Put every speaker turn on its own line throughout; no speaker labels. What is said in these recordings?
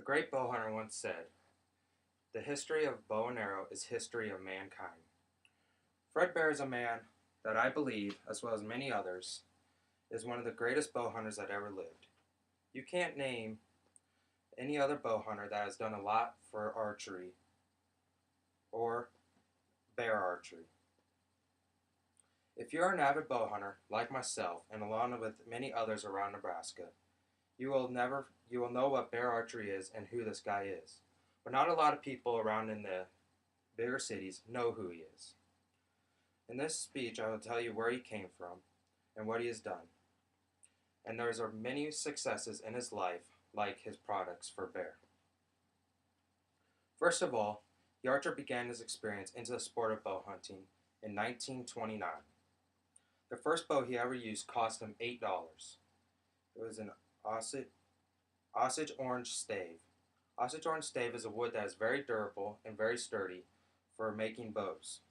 great bow hunter once said, "The history of bow and arrow is history of mankind." Fred Bear is a man that I believe, as well as many others, is one of the greatest bow hunters that ever lived. You can't name any other bow hunter that has done a lot for archery or bear archery. If you're an avid bow hunter like myself and along with many others around Nebraska, you will know what bear archery is and who this guy is. But not a lot of people around in the bigger cities know who he is. In this speech, I will tell you where he came from and what he has done. And there are many successes in his life, like his products for bear. First of all, the archer began his experience into the sport of bow hunting in 1929. The first bow he ever used cost him $8. It was an Osage orange stave. Osage orange stave is a wood that is very durable and very sturdy for making bows.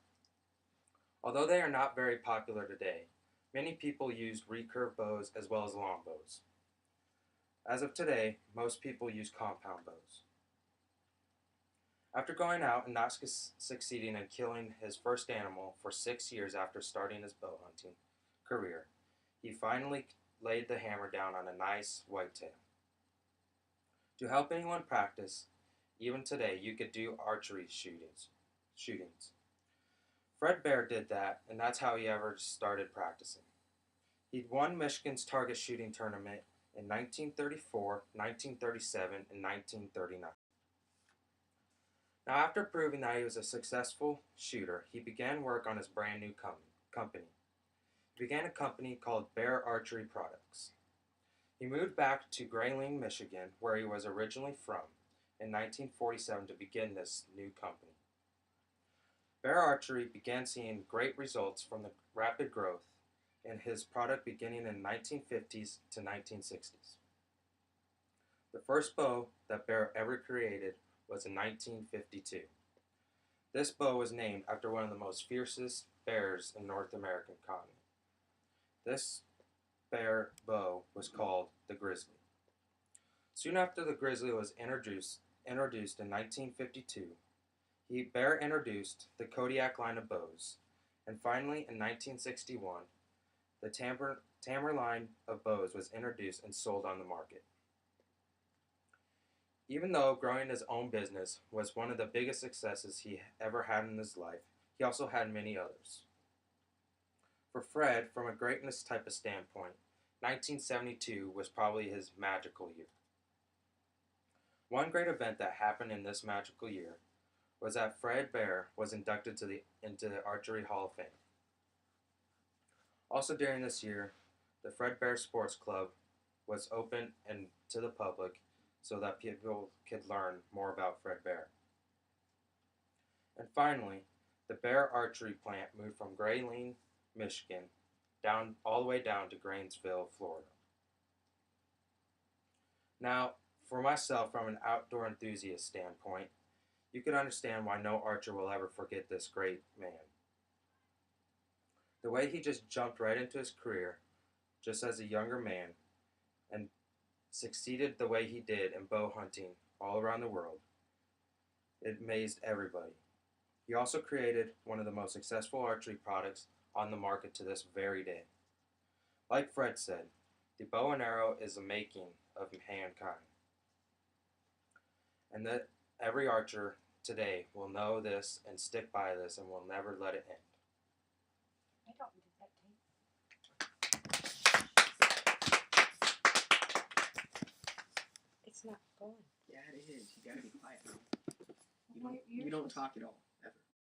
Although they are not very popular today, many people use recurve bows as well as long bows. As of today, most people use compound bows. After going out and not succeeding in killing his first animal for 6 years after starting his bow hunting career, he finally laid the hammer down on a nice whitetail. To help anyone practice, even today you could do archery shootings. Fred Bear did that, and that's how he ever started practicing. He'd won Michigan's target shooting tournament in 1934, 1937, and 1939. Now, after proving that he was a successful shooter, he began work on his brand new company. He began a company called Bear Archery Products. He moved back to Grayling, Michigan, where he was originally from, in 1947 to begin this new company. Bear Archery began seeing great results from the rapid growth in his product beginning in the 1950s to 1960s. The first bow that Bear ever created was in 1952. This bow was named after one of the most fiercest bears in North American continent. This bear bow was called the Grizzly. Soon after the Grizzly was introduced in 1952, Bear introduced the Kodiak line of bows, and finally in 1961, the Tamer line of bows was introduced and sold on the market. Even though growing his own business was one of the biggest successes he ever had in his life, he also had many others. For Fred, from a greatness type of standpoint, 1972 was probably his magical year. One great event that happened in this magical year was that Fred Bear was inducted into the Archery Hall of Fame. Also during this year, the Fred Bear Sports Club was open and to the public so that people could learn more about Fred Bear. And finally, the Bear Archery plant moved from Grayling, Michigan, all the way down to Grainesville, Florida. Now, for myself, from an outdoor enthusiast standpoint, you can understand why no archer will ever forget this great man. The way he just jumped right into his career, just as a younger man, and succeeded the way he did in bow hunting all around the world, it amazed everybody. He also created one of the most successful archery products on the market to this very day. Like Fred said, the bow and arrow is the making of mankind. And that every archer today will know this and stick by this and will never let it end.
I don't do that tape. It's not going.
Yeah, it is. You gotta be quiet now.
My
You don't talk at all.